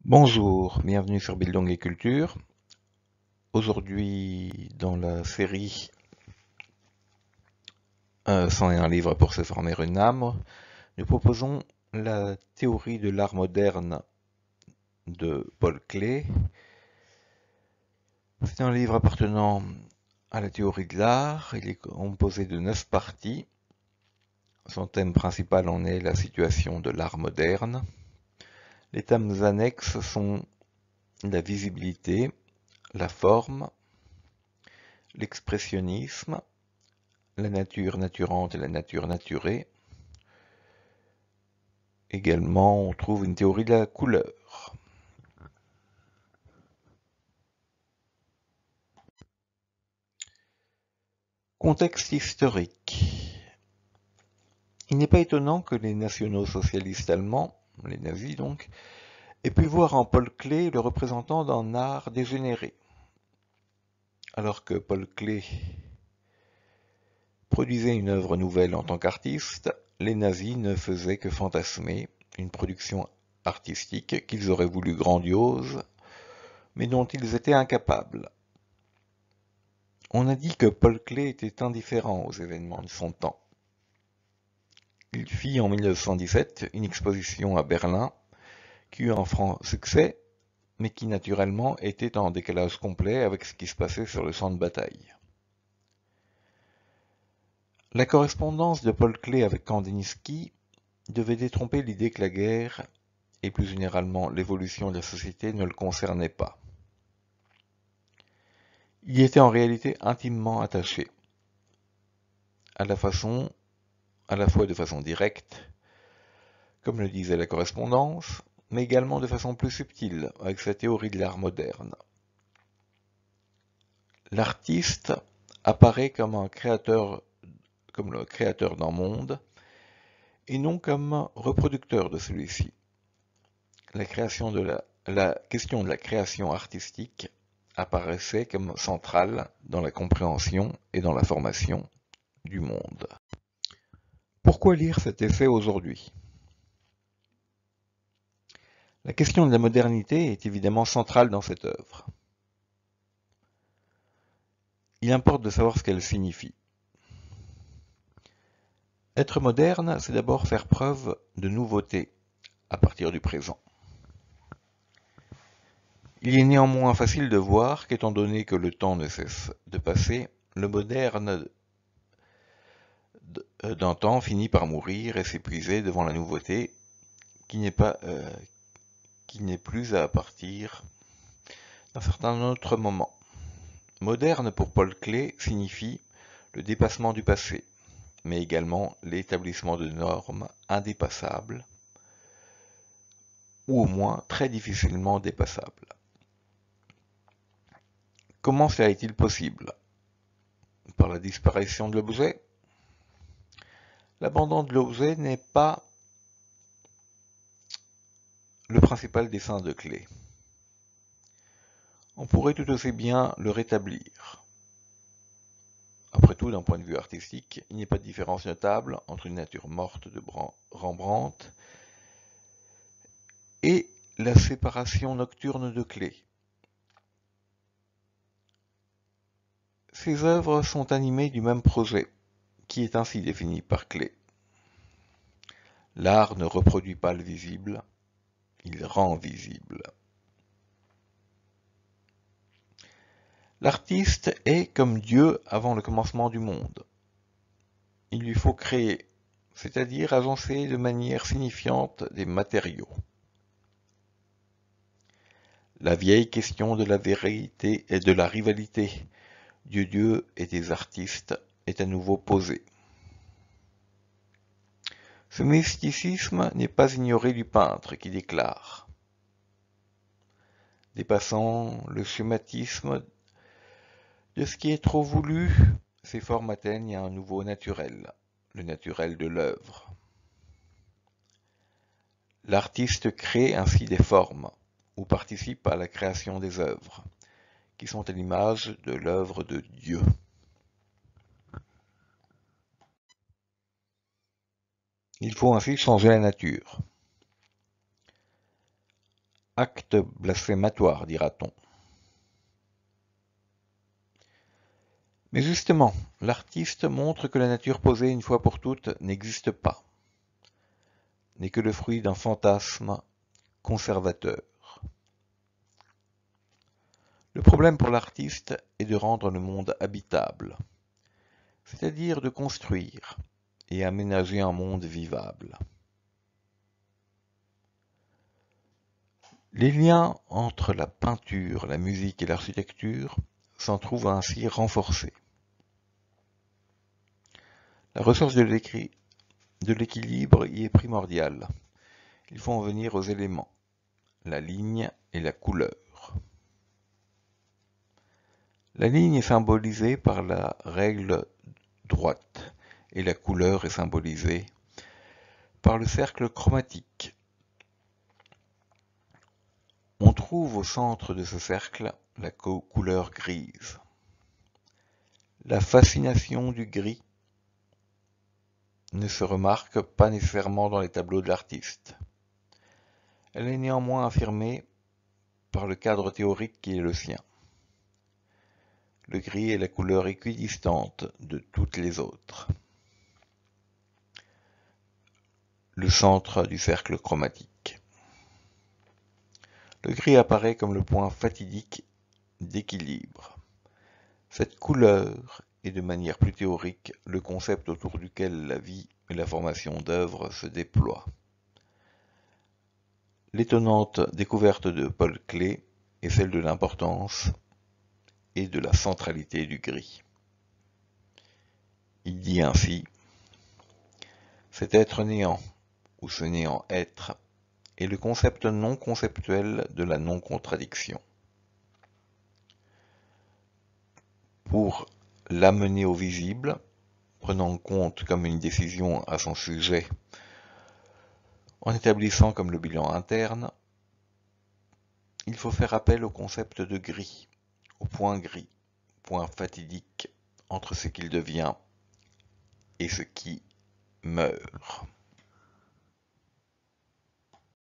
Bonjour, bienvenue sur Bildung et Culture. Aujourd'hui, dans la série 101 livres pour se former une âme, nous proposons la théorie de l'art moderne de Paul Klee. C'est un livre appartenant à la théorie de l'art. Il est composé de 9 parties. Son thème principal en est la situation de l'art moderne. Les thèmes annexes sont la visibilité, la forme, l'expressionnisme, la nature naturante et la nature naturée. Également, on trouve une théorie de la couleur. Contexte historique. Il n'est pas étonnant que les nationaux-socialistes allemands, les nazis donc, aient pu voir en Paul Klee le représentant d'un art dégénéré. Alors que Paul Klee produisait une œuvre nouvelle en tant qu'artiste, les nazis ne faisaient que fantasmer une production artistique qu'ils auraient voulu grandiose, mais dont ils étaient incapables. On a dit que Paul Klee était indifférent aux événements de son temps. Il fit en 1917 une exposition à Berlin qui eut un franc succès, mais qui naturellement était en décalage complet avec ce qui se passait sur le champ de bataille. La correspondance de Paul Klee avec Kandinsky devait détromper l'idée que la guerre, et plus généralement l'évolution de la société, ne le concernait pas. Il y était en réalité intimement attaché, à la fois de façon directe, comme le disait la correspondance, mais également de façon plus subtile, avec sa théorie de l'art moderne. L'artiste apparaît comme le créateur d'un monde, et non comme reproducteur de celui-ci. La question de la création artistique apparaissait comme centrale dans la compréhension et dans la formation du monde. Pourquoi lire cet essai aujourd'hui? La question de la modernité est évidemment centrale dans cette œuvre. Il importe de savoir ce qu'elle signifie. Être moderne, c'est d'abord faire preuve de nouveauté à partir du présent. Il est néanmoins facile de voir qu'étant donné que le temps ne cesse de passer, le moderne d'un temps finit par mourir et s'épuiser devant la nouveauté qui n'est plus à partir d'un certain autre moment. Moderne pour Paul Klee signifie le dépassement du passé, mais également l'établissement de normes indépassables, ou au moins très difficilement dépassables. Comment cela est-il possible? Par la disparition de l'objet? L'abandon de l'objet n'est pas le principal dessein de Klee. On pourrait tout aussi bien le rétablir. Après tout, d'un point de vue artistique, il n'y a pas de différence notable entre une nature morte de Rembrandt et la séparation nocturne de Klee. Ces œuvres sont animées du même projet, qui est ainsi défini par Klee. L'art ne reproduit pas le visible, il rend visible. L'artiste est comme Dieu avant le commencement du monde. Il lui faut créer, c'est-à-dire agencer de manière signifiante des matériaux. La vieille question de la vérité et de la rivalité du Dieu et des artistes est à nouveau posée. Ce mysticisme n'est pas ignoré du peintre qui déclare, dépassant le schématisme de ce qui est trop voulu, ces formes atteignent un nouveau naturel, le naturel de l'œuvre. L'artiste crée ainsi des formes, ou participe à la création des œuvres, qui sont à l'image de l'œuvre de Dieu. Il faut ainsi changer la nature. Acte blasphématoire, dira-t-on. Mais justement, l'artiste montre que la nature posée une fois pour toutes n'existe pas, n'est que le fruit d'un fantasme conservateur. Le problème pour l'artiste est de rendre le monde habitable, c'est-à-dire de construire et aménager un monde vivable. Les liens entre la peinture, la musique et l'architecture s'en trouvent ainsi renforcés. La recherche de l'équilibre y est primordiale. Il faut en venir aux éléments, la ligne et la couleur. La ligne est symbolisée par la règle droite et la couleur est symbolisée par le cercle chromatique. On trouve au centre de ce cercle la couleur grise. La fascination du gris ne se remarque pas nécessairement dans les tableaux de l'artiste. Elle est néanmoins affirmée par le cadre théorique qui est le sien. Le gris est la couleur équidistante de toutes les autres. Le centre du cercle chromatique. Le gris apparaît comme le point fatidique d'équilibre. Cette couleur est de manière plus théorique le concept autour duquel la vie et la formation d'œuvres se déploient. L'étonnante découverte de Paul Klee est celle de l'importance et de la centralité du gris. Il dit ainsi : cet être néant, ou ce néant être, est le concept non conceptuel de la non-contradiction. Pour l'amener au visible, prenant en compte comme une décision à son sujet, en établissant comme le bilan interne, il faut faire appel au concept de gris, au point gris, point fatidique entre ce qu'il devient et ce qui meurt.